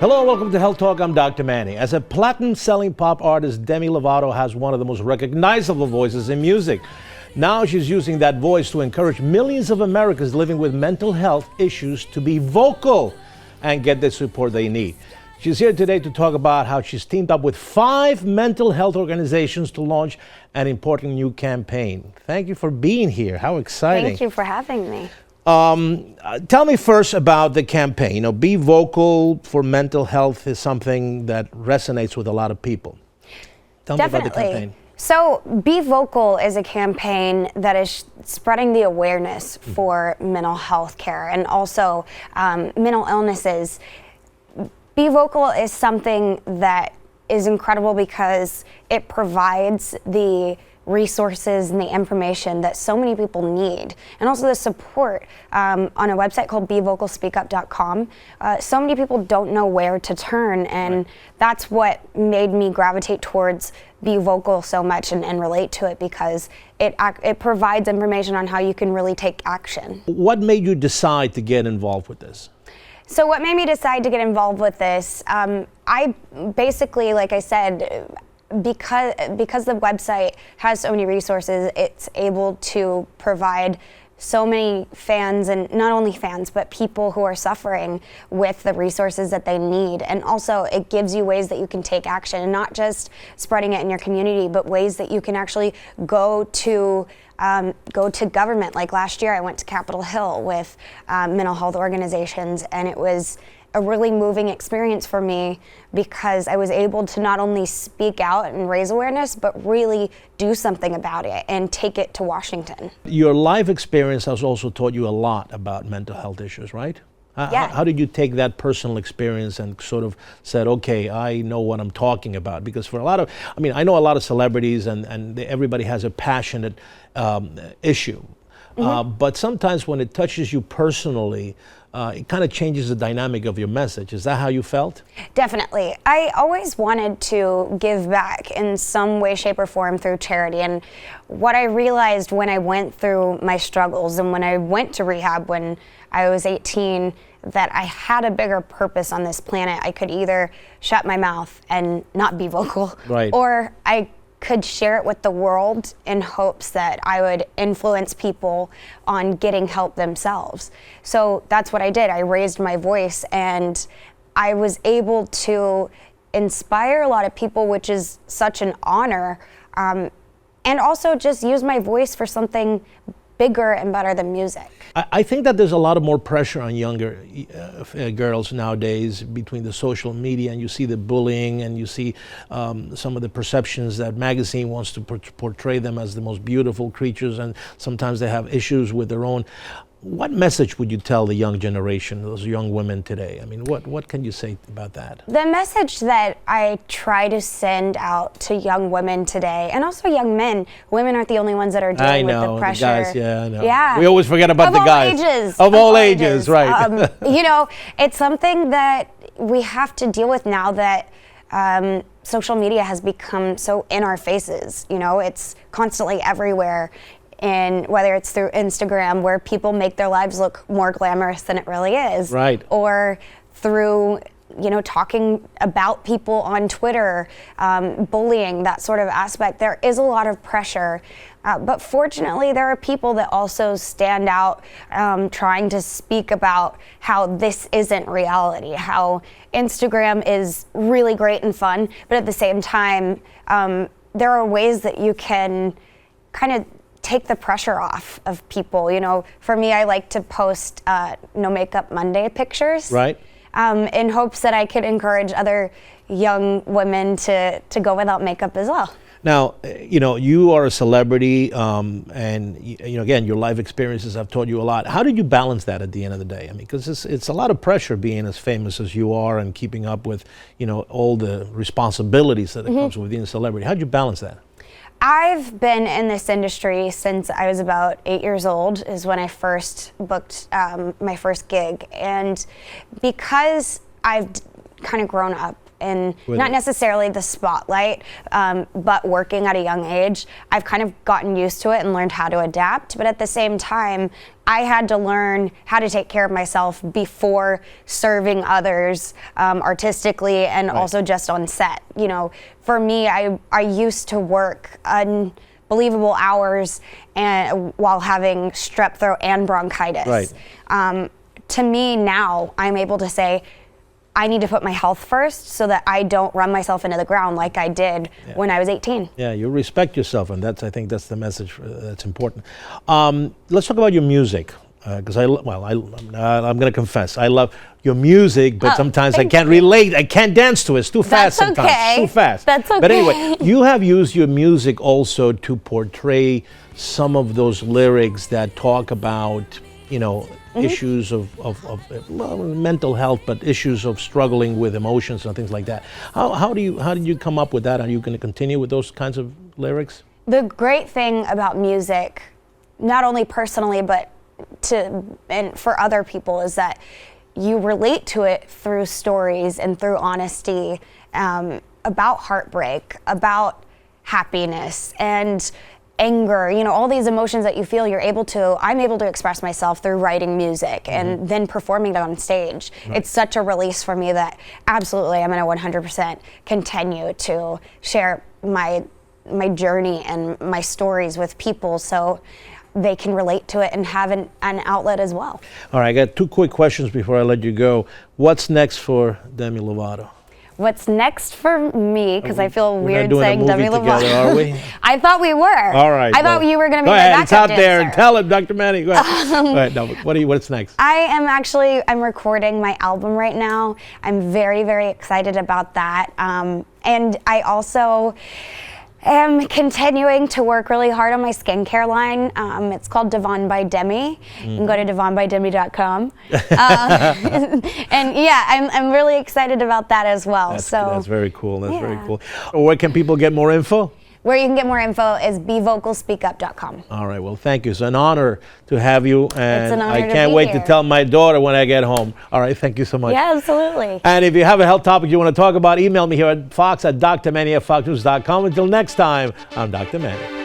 Hello and welcome to Health Talk. I'm Dr. Manny. As a platinum-selling pop artist, Demi Lovato has one of the most recognizable voices in music. Now she's using that voice to encourage millions of Americans living with mental health issues to be vocal and get the support they need. She's here today to talk about how she's teamed up with 5 mental health organizations to launch an important new campaign. Thank you for being here. How exciting. Thank you for having me. Tell me first about the campaign. You know, Be Vocal for Mental Health is something that resonates with a lot of people. Tell me about the campaign. So Be Vocal is a campaign that is spreading the awareness for mental health care and also mental illnesses. Be Vocal is something that is incredible because it provides the resources and the information that so many people need, and also the support on a website called BeVocalSpeakUp.com. So many people don't know where to turn, and that's what made me gravitate towards Be Vocal so much and relate to it, because it provides information on how you can really take action. What made you decide to get involved with this? So what made me decide to get involved with this, I basically, like I said, because the website has so many resources, it's able to provide so many fans, and not only fans, but people who are suffering with the resources that they need. And also it gives you ways that you can take action, and not just spreading it in your community, but ways that you can actually go to government. Like last year I went to Capitol Hill with mental health organizations, and it was a really moving experience for me because I was able to not only speak out and raise awareness, but really do something about it and take it to Washington. Your life experience has also taught you a lot about mental health issues, right? Yeah. How did you take that personal experience and sort of said, okay, I know what I'm talking about? Because for a lot of, I know a lot of celebrities and everybody has a passionate issue. But sometimes when it touches you personally, it kind of changes the dynamic of your message. Is that how you felt? Definitely. I always wanted to give back in some way, shape, or form through charity. And what I realized when I went through my struggles and when I went to rehab when I was 18, that I had a bigger purpose on this planet. I could either shut my mouth and not be vocal, right, or I could share it with the world in hopes that I would influence people on getting help themselves. So that's what I did. I raised my voice, and I was able to inspire a lot of people, which is such an honor, and also just use my voice for something bigger and better than music. I think that there's a lot of more pressure on younger girls nowadays between the social media, and you see the bullying, and you see some of the perceptions that magazine wants to portray them as the most beautiful creatures, and sometimes they have issues with their own. What message would you tell the young generation, those young women today? I mean, what can you say about that? The message that I try to send out to young women today, and also young men, women aren't the only ones that are dealing with the pressure. The guys, yeah, I know. Yeah. We always forget about the guys. Of all ages, right. You know, it's something that we have to deal with now that social media has become so in our faces. You know, it's constantly everywhere. And whether it's through Instagram, where people make their lives look more glamorous than it really is, right, or through, you know, talking about people on Twitter, bullying, that sort of aspect, there is a lot of pressure. But fortunately, there are people that also stand out, trying to speak about how this isn't reality, how Instagram is really great and fun, but at the same time, there are ways that you can kind of take the pressure off of people. You know, for me, I like to post No Makeup Monday pictures, right, in hopes that I could encourage other young women to go without makeup as well. Now, you know, you are a celebrity, and you know, again, your life experiences have taught you a lot. How did you balance that at the end of the day? I mean, because it's a lot of pressure being as famous as you are and keeping up with, you know, all the responsibilities that comes with being a celebrity. How did you balance that? I've been in this industry since I was about 8 years old, is when I first booked my first gig. And because I've kind of grown up in With not it. necessarily the spotlight, but working at a young age, I've kind of gotten used to it and learned how to adapt. But at the same time, I had to learn how to take care of myself before serving others artistically and also just on set. You know, for me, I used to work unbelievable hours and while having strep throat and bronchitis. Right. To me now, I'm able to say, I need to put my health first so that I don't run myself into the ground like I did when I was 18. Yeah, you respect yourself, and I think that's the message that's important. Let's talk about your music, because I'm going to confess, I love your music, but sometimes I can't relate. I can't dance to it. It's too fast sometimes. Okay. It's too fast. That's okay. But anyway, you have used your music also to portray some of those lyrics that talk about, you know, issues of mental health, but issues of struggling with emotions and things like that. How did you come up with that? Are you going to continue with those kinds of lyrics? The great thing about music, not only personally but and for other people, is that you relate to it through stories and through honesty, about heartbreak, about happiness and anger, you know, all these emotions that you feel, I'm able to express myself through writing music and then performing it on stage. Right. It's such a release for me that absolutely I'm going to 100% continue to share my journey and my stories with people so they can relate to it and have an outlet as well. All right, I got 2 quick questions before I let you go. What's next for Demi Lovato? What's next for me, because I feel weird saying Demi Lovato. Together, are we? I thought we were. All right. I thought you were going to be my backup dancer. It's out there. And tell it, Dr. Manny. Go ahead. Go ahead. No, what's next? I'm recording my album right now. I'm very, very excited about that. And I also am continuing to work really hard on my skincare line. It's called Devon by Demi. You can go to devonbydemi.com. And yeah, I'm really excited about that as well. That's very cool. That's very cool. Where can people get more info? Where you can get more info is bevocalspeakup.com. All right. Well, thank you. It's an honor to have you, and it's an honor I can't to be wait here. to tell my daughter when I get home. All right. Thank you so much. Yeah, absolutely. And if you have a health topic you want to talk about, email me here at fox@drmanny@foxnews.com. Until next time, I'm Dr. Manny.